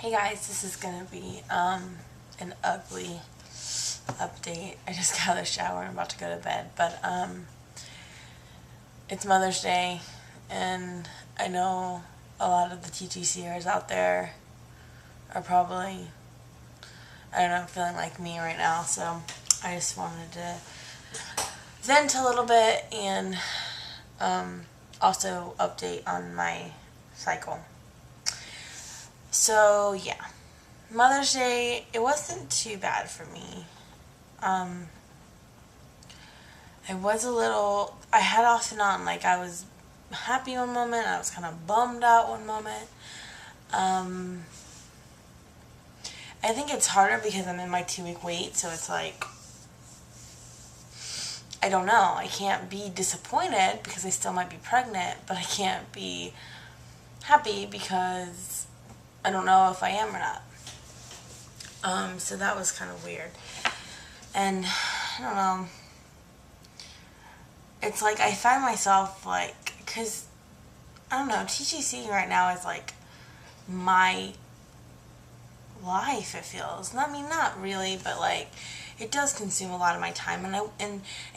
Hey guys, this is gonna be an ugly update. I just got out of the shower and I'm about to go to bed, but it's Mother's Day, and I know a lot of the TTCers out there are probably, I don't know, feeling like me right now, so I just wanted to vent a little bit and also update on my cycle. So yeah, Mother's Day, it wasn't too bad for me. I had off and on, like I was happy one moment, I was kind of bummed out one moment. I think it's harder because I'm in my 2-week wait, so it's like, I don't know, I can't be disappointed because I still might be pregnant, but I can't be happy because I don't know if I am or not. So that was kind of weird. And I don't know. It's like I find myself like, because I don't know, TTC right now is like my life, it feels. I mean, not really, but like it does consume a lot of my time, and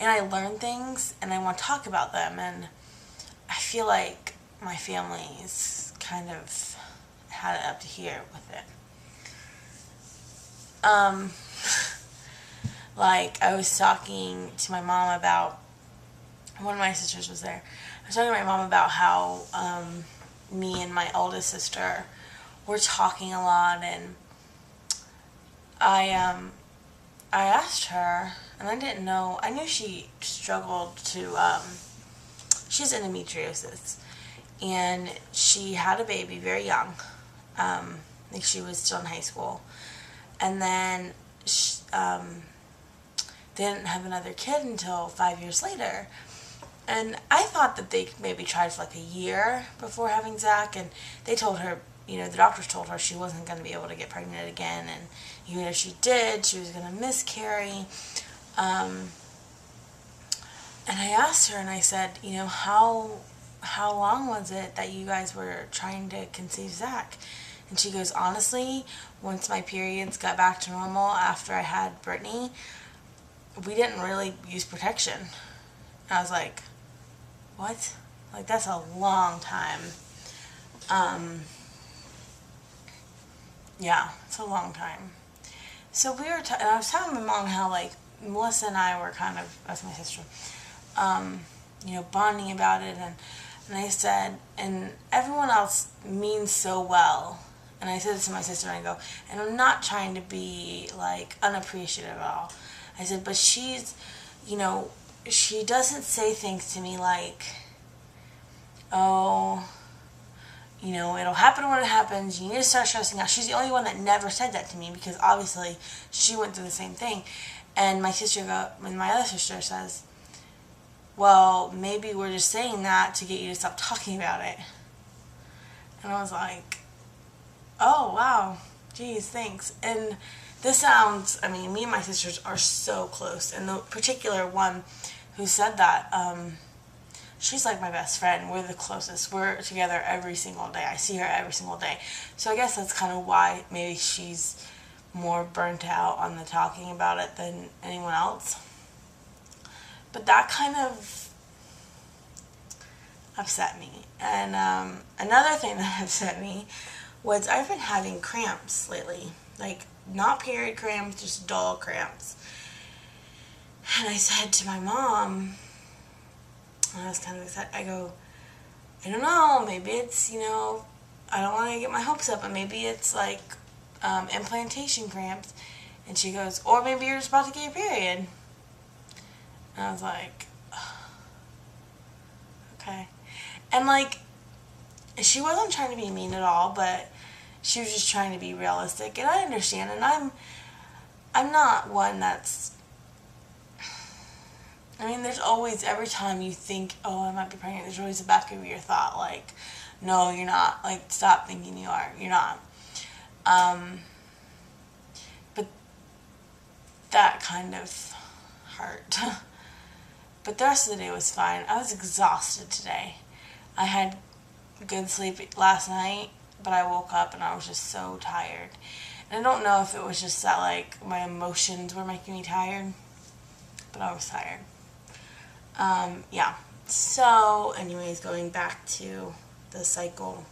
I learn things and I want to talk about them, and I feel like my family's kind of had it up to here with it. Like I was talking to my mom about, one of my sisters was there. I was talking to my mom about how me and my oldest sister were talking a lot, and I asked her, and I didn't know. I knew she struggled to. She's endometriosis, and she had a baby very young. I think she was still in high school, and then they didn't have another kid until 5 years later. And I thought that they maybe tried for like a year before having Zach, and they told her, the doctors told her she wasn't going to be able to get pregnant again, and even if she did, she was going to miscarry. And I asked her, and I said, how long was it that you guys were trying to conceive Zach? And she goes, honestly, once my periods got back to normal after I had Brittany, we didn't really use protection. And I was like, what? Like, that's a long time. Yeah, it's a long time. So we were, and I was telling my mom how, like, Melissa and I were kind of, that's my sister, bonding about it, and I said, and everyone else means so well, and I said this to my sister, and I go, and I'm not trying to be, like, unappreciative at all. I said, but she's, she doesn't say things to me like, oh, it'll happen when it happens, you need to start stressing out. She's the only one that never said that to me, because obviously she went through the same thing. And my other sister says, well, maybe we're just saying that to get you to stop talking about it. And I was like, oh, wow, geez, thanks. And this sounds, me and my sisters are so close, and the particular one who said that, she's like my best friend. We're the closest. We're together every single day. I see her every single day. So I guess that's kind of why maybe she's more burnt out on the talking about it than anyone else. But that kind of upset me. And another thing that upset me was I've been having cramps lately. Like, not period cramps, just dull cramps. And I said to my mom, I was kind of excited, I go, I don't know, maybe it's, I don't want to get my hopes up, but maybe it's like implantation cramps. And she goes, or maybe you're just about to get your period. And I was like, oh, okay. And like, she wasn't trying to be mean at all, but she was just trying to be realistic. And I understand, and I'm not one that's, there's always, every time you think, oh, I might be pregnant, there's always the back of your thought, like, no, you're not. Like, stop thinking you are. You're not. But that kind of hurt. But the rest of the day was fine. I was exhausted today. I had good sleep last night. but I woke up and I was just so tired. And I don't know if it was just that, like, my emotions were making me tired, but I was tired. Yeah. So, anyways, going back to the cycle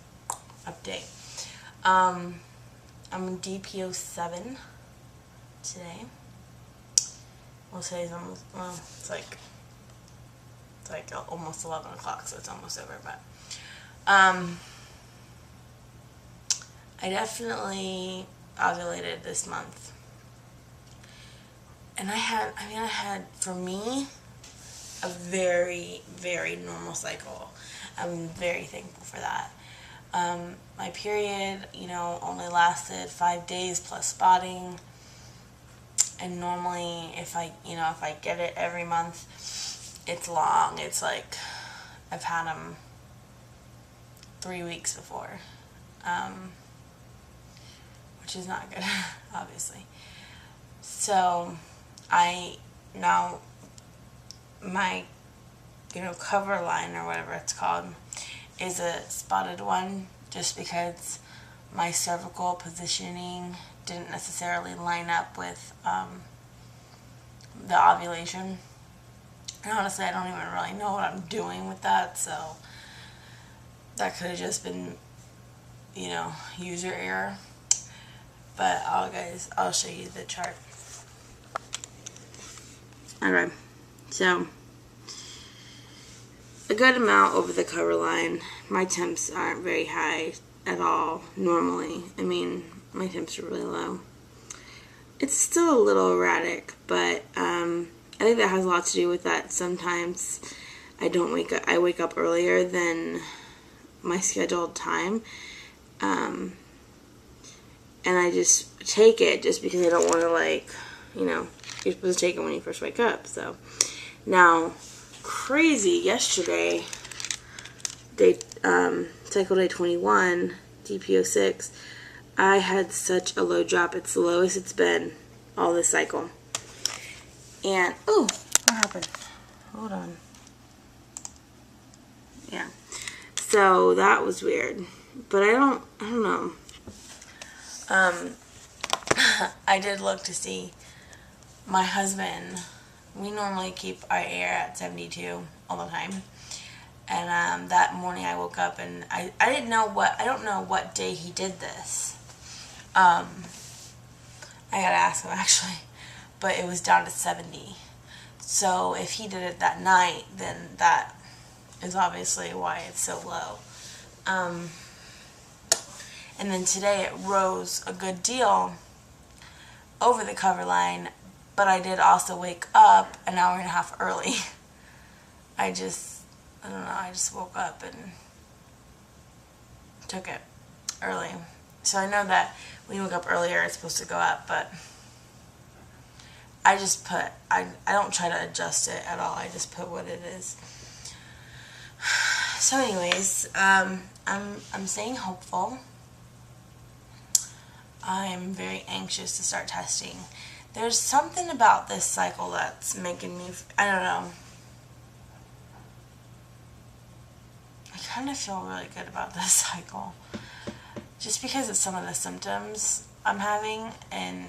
update. I'm in DPO 7 today. Well, today's almost, well, it's like almost 11 o'clock, so it's almost over, but, I definitely ovulated this month. And I had, for me, a very, very normal cycle. I'm very thankful for that. My period, only lasted 5 days plus spotting. And normally, if I get it every month, it's long. It's like, I've had them 3 weeks before. Which is not good, obviously. So, my, cover line or whatever it's called is a spotted one, just because my cervical positioning didn't necessarily line up with the ovulation. And honestly, I don't even really know what I'm doing with that, so that could have just been, user error. But I'll show you the chart. Okay, so a good amount over the cover line. My temps aren't very high at all normally. I mean, my temps are really low. It's still a little erratic, but I think that has a lot to do with that. Sometimes I wake up earlier than my scheduled time, and I just take it just because I don't want to, you're supposed to take it when you first wake up. So now, crazy, yesterday, cycle day 21, DPO 6, I had such a low drop. It's the lowest it's been all this cycle. And, oh, what happened? Hold on. Yeah. So that was weird. But I don't know. I did look to see my husband. We normally keep our air at 72 all the time. And that morning I woke up and I don't know what day he did this. I gotta ask him actually. But it was down to 70. So if he did it that night, then that is obviously why it's so low. And then today it rose a good deal over the cover line, but I did also wake up an hour and a half early. I just woke up and took it early. So I know that when you wake up earlier, it's supposed to go up, but I don't try to adjust it at all. I just put what it is. So anyways, I'm staying hopeful. I'm very anxious to start testing. There's something about this cycle that's making me, I don't know. I kind of feel really good about this cycle. Just because of some of the symptoms I'm having, and,